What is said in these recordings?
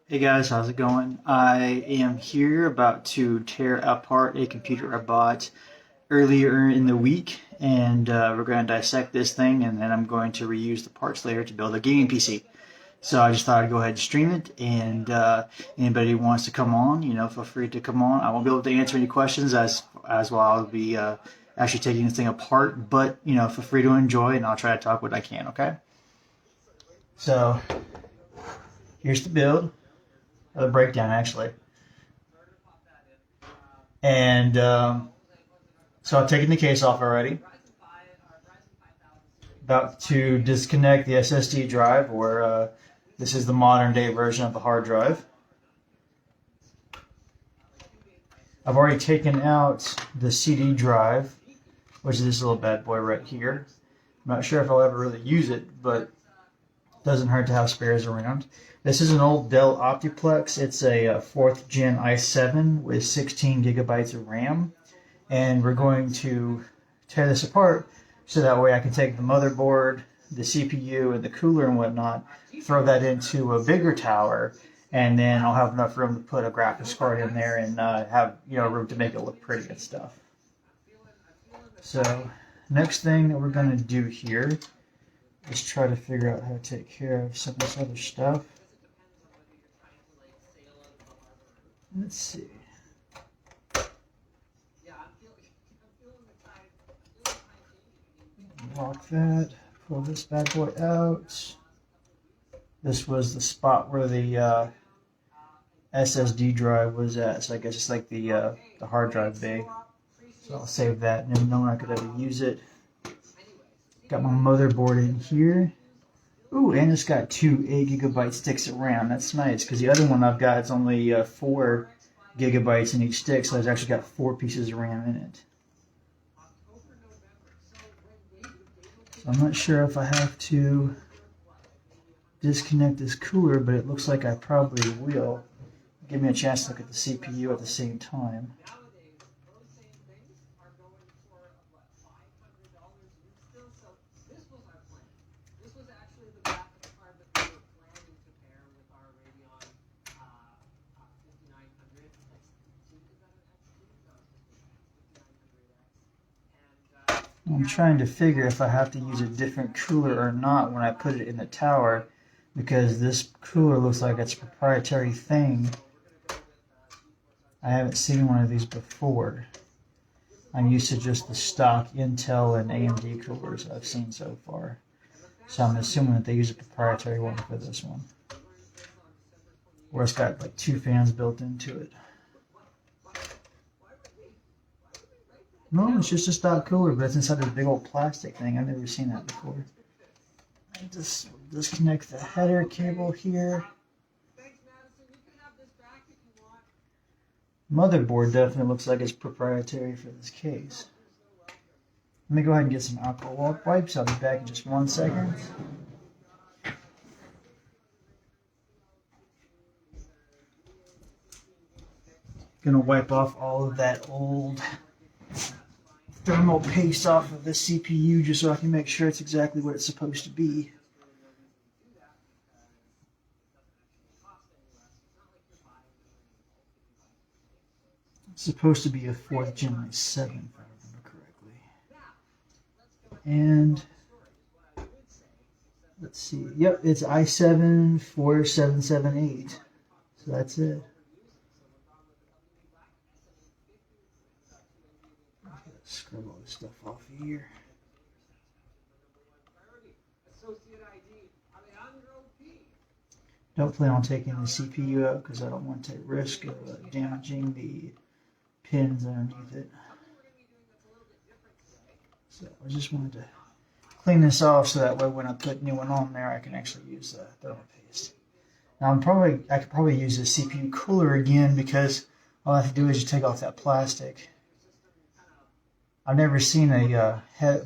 Hey guys, how's it going? I am here about to tear apart a computer I bought earlier in the week, and we're going to dissect this thing, and then I'm going to reuse the parts later to build a gaming PC. So I just thought I'd go ahead and stream it, and anybody who wants to come on, feel free to come on. I won't be able to answer any questions as well. I'll be actually taking this thing apart, but feel free to enjoy, and I'll try to talk what I can. Okay. So here's the build, the breakdown actually. And so I've taken the case off already. About to disconnect the SSD drive, or this is the modern day version of the hard drive. I've already taken out the CD drive, which is this little bad boy right here. I'm not sure if I'll ever really use it, but it doesn't hurt to have spares around. This is an old Dell Optiplex. It's a 4th gen i7 with 16 gigabytes of RAM. And we're going to tear this apart so that way I can take the motherboard, the CPU, and the cooler and whatnot, throw that into a bigger tower, and then I'll have enough room to put a graphics card in there and have room to make it look pretty and stuff. So next thing that we're going to do here is try to figure out how to take care of some of this other stuff. Let's see. Lock that, pull this bad boy out. This was the spot where the SSD drive was at, so I guess it's like the hard drive bay. So I'll save that, and then no one could ever use it. Got my motherboard in here. Ooh, and it's got 2 8GB sticks of RAM. That's nice, because the other one I've got is only 4 gigabytes in each stick, so it's actually got 4 pieces of RAM in it. I'm not sure if I have to disconnect this cooler, but it looks like I probably will. Give me a chance to look at the CPU at the same time. I'm trying to figure if I have to use a different cooler or not when I put it in the tower, because this cooler looks like it's a proprietary thing. I haven't seen one of these before. I'm used to just the stock Intel and AMD coolers I've seen so far. So I'm assuming that they use a proprietary one for this one. Or it's got like 2 fans built into it. No, it's just a stock cooler, but it's inside this big old plastic thing. I've never seen that before. I just disconnect the header cable here. Motherboard definitely looks like it's proprietary for this case. Let me go ahead and get some alcohol wipes. I'll be back in just 1 second. Gonna wipe off all of that old thermal paste off of the CPU just so I can make sure it's exactly what it's supposed to be. It's supposed to be a 4th gen i7 if I remember correctly. And let's see. Yep, it's i7 4778. So that's it. Scrub all this stuff off here. Don't plan on taking the CPU out because I don't want to take risk of damaging the pins underneath it. So I just wanted to clean this off so that way when I put new one on there I can actually use the thermal paste. Now I could probably use the CPU cooler again because all I have to do is just take off that plastic. I've never seen a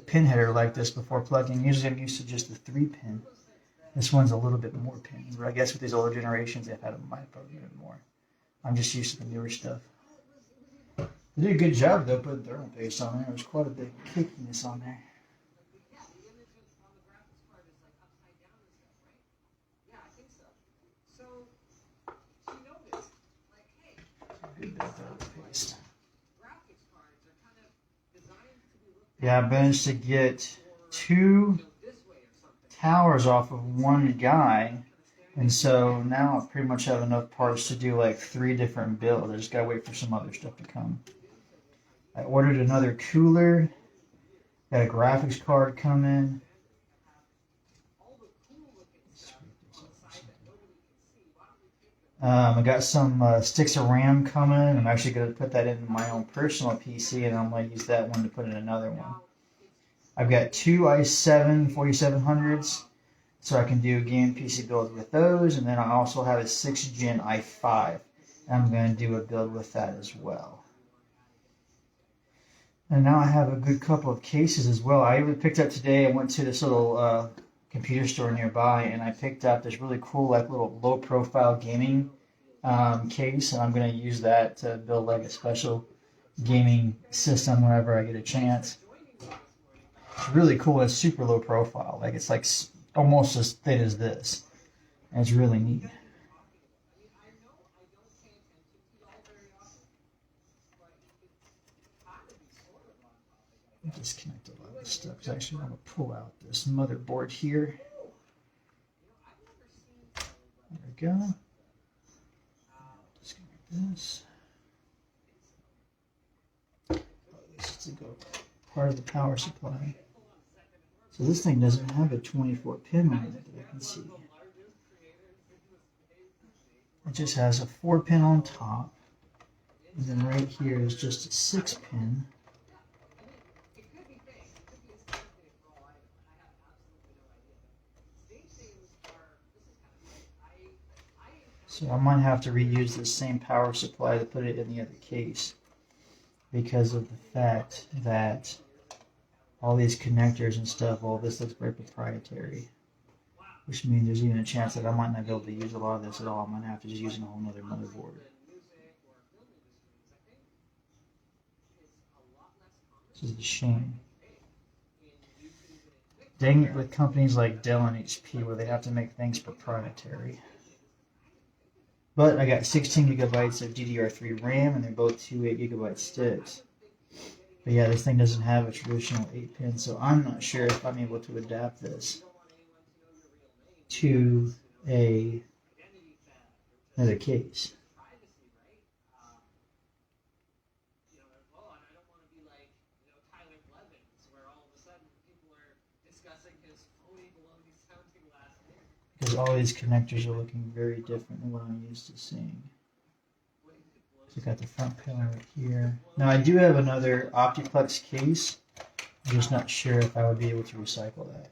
pin header like this before plugging. Usually I'm used to just the 3-pin. This one's a little bit more pins, but I guess with these older generations they've had a probably a bit more. I'm just used to the newer stuff. They did a good job though putting thermal paste on there. There's quite a bit of cakeiness on there. paste. Yeah, I managed to get 2 towers off of one guy, and so now I pretty much have enough parts to do like 3 different builds. I just gotta wait for some other stuff to come. I ordered another cooler, got a graphics card coming. I got some sticks of RAM coming. I'm actually going to put that into my own personal PC, and I'm going to use that one to put in another one. I've got 2 i7 4700s, so I can do game PC builds with those, and then I also have a 6th gen i5, and I'm going to do a build with that as well. And now I have a good couple of cases as well. I even picked up today, I went to this little computer store nearby, and I picked up this really cool, like, little low-profile gaming case, and I'm going to use that to build like a special gaming system whenever I get a chance. It's really cool. It's super low profile, like it's like almost as thin as this, and it's really neat. Disconnect a lot of this stuff because actually I'm going to pull out this motherboard here. There we go. Disconnect this. This is to go part of the power supply. So this thing doesn't have a 24 pin on it that I can see. It just has a 4 pin on top, and then right here is just a 6 pin. So I might have to reuse this same power supply to put it in the other case because of the fact that all these connectors and stuff, all this looks very proprietary, which means there's even a chance that I might not be able to use a lot of this at all. I might have to just use a whole other motherboard. This is a shame. Dang it with companies like Dell and HP where they have to make things proprietary. But I got 16 gigabytes of DDR3 RAM, and they're both 2 8GB sticks. But yeah, this thing doesn't have a traditional 8-pin, so I'm not sure if I'm able to adapt this to another case. Because all these connectors are looking very different than what I'm used to seeing. So I got the front panel right here. Now I do have another Optiplex case. I'm just not sure if I would be able to recycle that.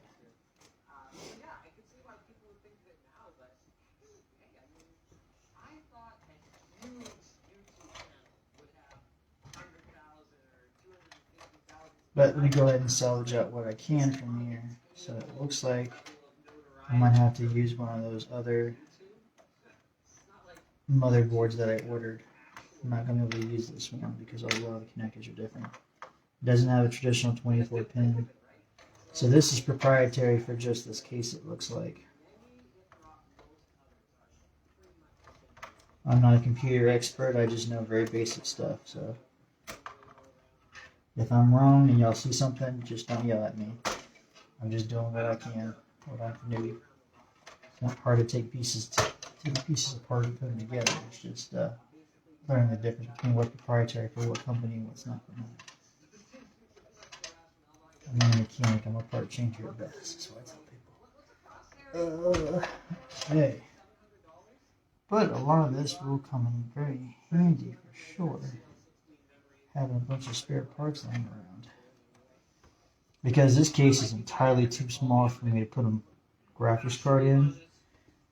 But let me go ahead and salvage out what I can from here. So it looks like I might have to use one of those other motherboards that I ordered. I'm not going to be able to use this one because a lot of the connectors are different. It doesn't have a traditional 24 pin. So this is proprietary for just this case, it looks like. I'm not a computer expert, I just know very basic stuff. So if I'm wrong and y'all see something, just don't yell at me. I'm just doing what I can. What I can do. It's not hard to take pieces apart and put them together. It's just learning the difference between what's proprietary for what company and what's not for mine. I'm not a mechanic. I'm a part changer at best. That's what I tell people. Okay. But a lot of this will come in very handy for sure. Having a bunch of spare parts laying around. Because this case is entirely too small for me to put a graphics card in,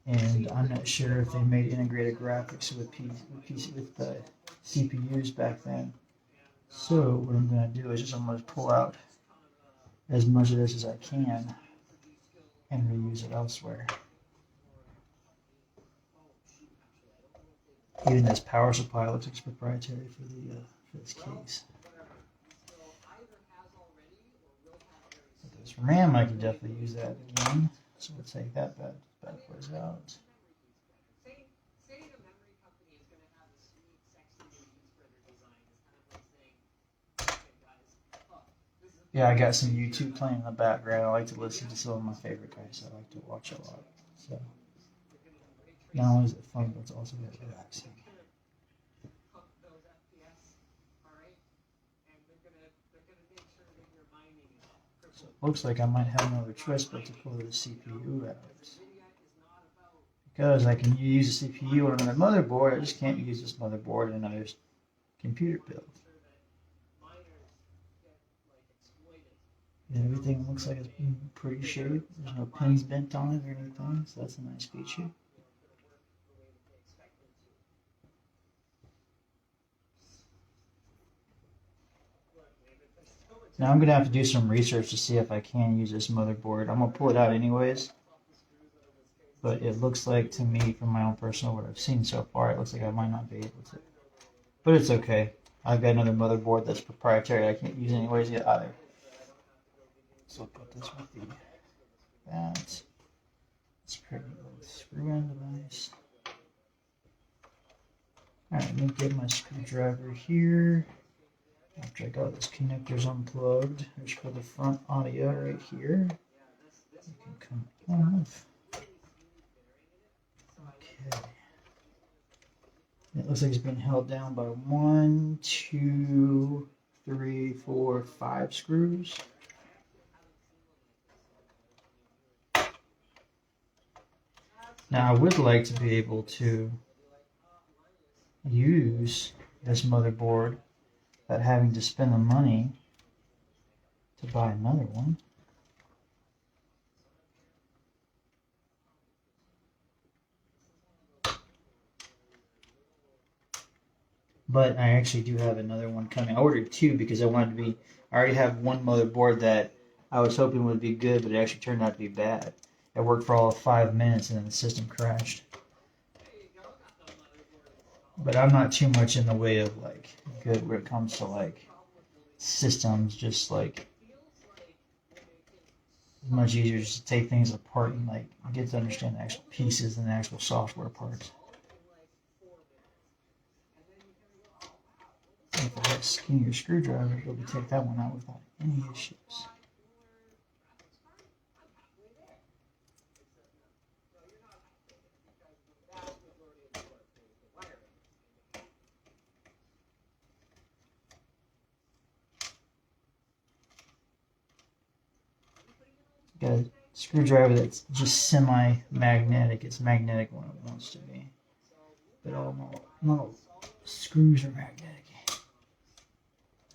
and I'm not sure if they made integrated graphics with CPUs back then. So what I'm going to do is I'm going to pull out as much of this as I can and reuse it elsewhere. Even this power supply looks like it's proprietary for this case. This RAM, I can definitely use that again. So we'll take that bad boys out. Yeah, I got some YouTube playing in the background. I like to listen to some of my favorite guys I like to watch a lot. So not only is it fun, but it's also very relaxing. So it looks like I might have another choice but to pull the CPU out. Because I can use the CPU on another motherboard, I just can't use this motherboard in another computer build. And everything looks like it's in pretty shape. There's no pins bent on it or anything, so that's a nice feature. Now I'm going to have to do some research to see if I can use this motherboard. I'm going to pull it out anyways. But it looks like to me, from my own personal, what I've seen so far, it looks like I might not be able to. But it's okay. I've got another motherboard that's proprietary I can't use anyways yet either. So I'll put this with that. It's pretty little screw-in device. Alright, let me get my screwdriver here. After I got those connectors unplugged, there's for the front audio right here. You can come off. Okay. It looks like it's been held down by 1, 2, 3, 4, 5 screws. Now I would like to be able to use this motherboard without having to spend the money to buy another one. But I actually do have another one coming. I ordered 2 because I wanted to be, I already have one motherboard that I was hoping would be good, but it actually turned out to be bad. It worked for all of 5 minutes and then the system crashed. But I'm not too much in the way of like good when it comes to like systems, just like it's much easier just to take things apart and like get to understand the actual pieces and the actual software parts. If I had a skinnier screwdriver, you'll be take that one out without any issues. Got a screwdriver that's just semi-magnetic. It's magnetic when it wants to be, but all my screws are magnetic.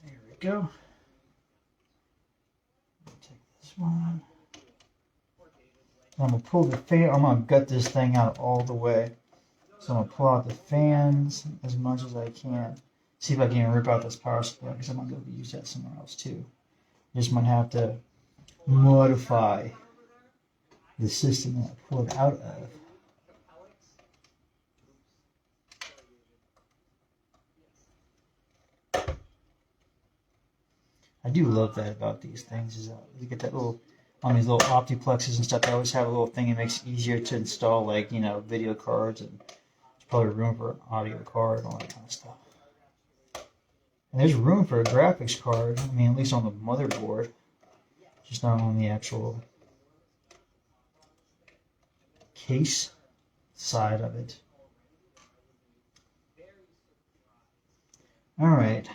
There we go. Take this one. I'm gonna pull the fan. I'm gonna gut this thing out all the way. So I'm gonna pull out the fans as much as I can. See if I can rip out this power supply because I'm gonna go use that somewhere else too. Just might have to modify the system that I pulled out of. I do love that about these things is you get that little on these little optiplexes and stuff. They always have a little thing that makes it easier to install, like video cards, and there's probably room for an audio card and all that kind of stuff. And there's room for a graphics card. I mean, at least on the motherboard, just not on the actual case side of it. All right.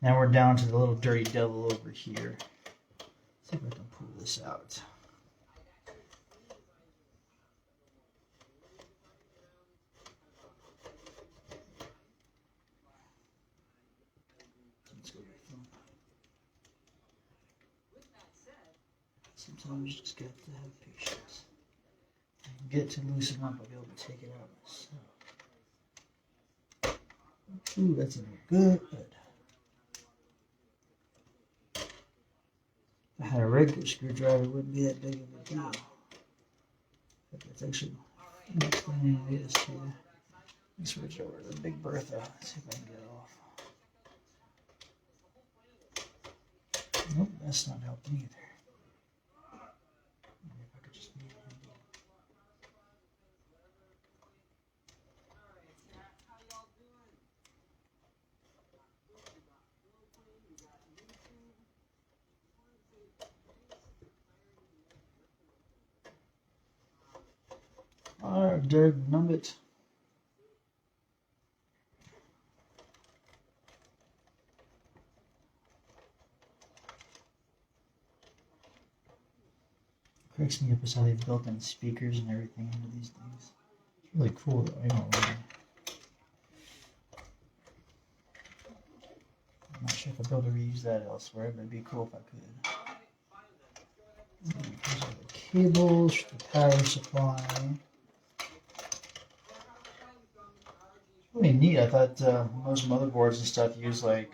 Now we're down to the little dirty devil over here. Let's see if I can pull this out. Let's go back from. Sometimes you just got to have patience. If I can get to loosen up, I'll be able to take it out myself. Ooh, that's even good. If I had a regular screwdriver, it wouldn't be that big of a deal. But that's actually next thing it is here. Let's switch over to the Big Bertha. Let's see if I can get it off. Nope, that's not helping either. Maybe if I could just move him. Alright, Derek Numbit. Cracks me up is how they've built in speakers and everything into these things. It's really cool though, I don't know. I'm not sure if I'd be able to reuse that elsewhere, but it'd be cool if I could. These are the cables for the power supply. It's really neat. I thought most motherboards and stuff use like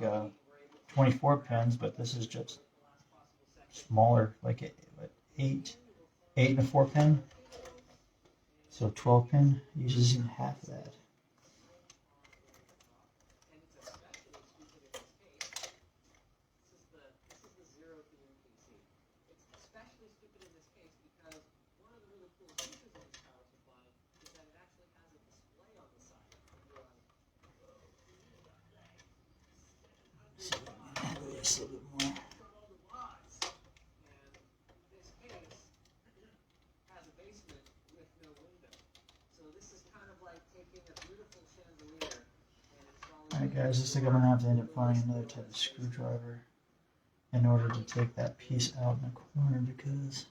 24 pins, but this is just smaller, like 8 and a 4 pin. So 12 pin uses even half of that. Just a little bit more. Alright guys, looks like I'm going to have to end up finding another type of screwdriver in order to take that piece out in the corner because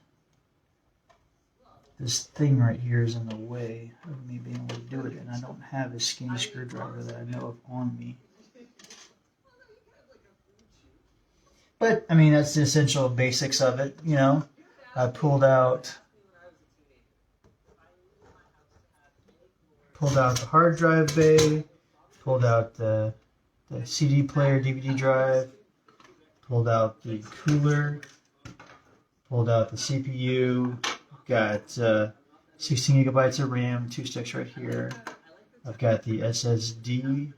this thing right here is in the way of me being able to do it, and I don't have a skinny screwdriver that I know of on me. But, I mean, that's the essential basics of it, you know. I pulled out the hard drive bay, pulled out the CD player, DVD drive, pulled out the cooler, pulled out the CPU, got 16 gigabytes of RAM, 2 sticks right here. I've got the SSD,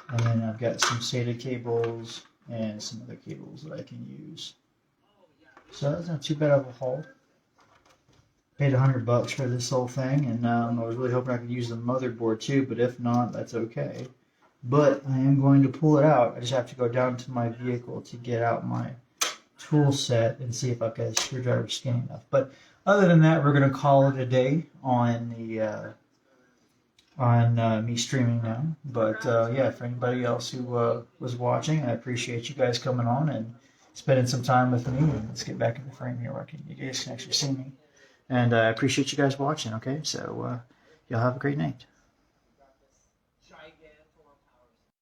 and then I've got some SATA cables and some other cables that I can use. So that's not too bad of a haul. Paid $100 for this whole thing, and I was really hoping I could use the motherboard too, but if not, that's okay. But I am going to pull it out. I just have to go down to my vehicle to get out my tool set and see if I've got a screwdriver skinny enough. But other than that, we're going to call it a day on the me streaming now. But yeah, for anybody else who was watching, I appreciate you guys coming on and spending some time with me. And let's get back in the frame here where you guys can actually see me. And I appreciate you guys watching, okay? So y'all have a great night.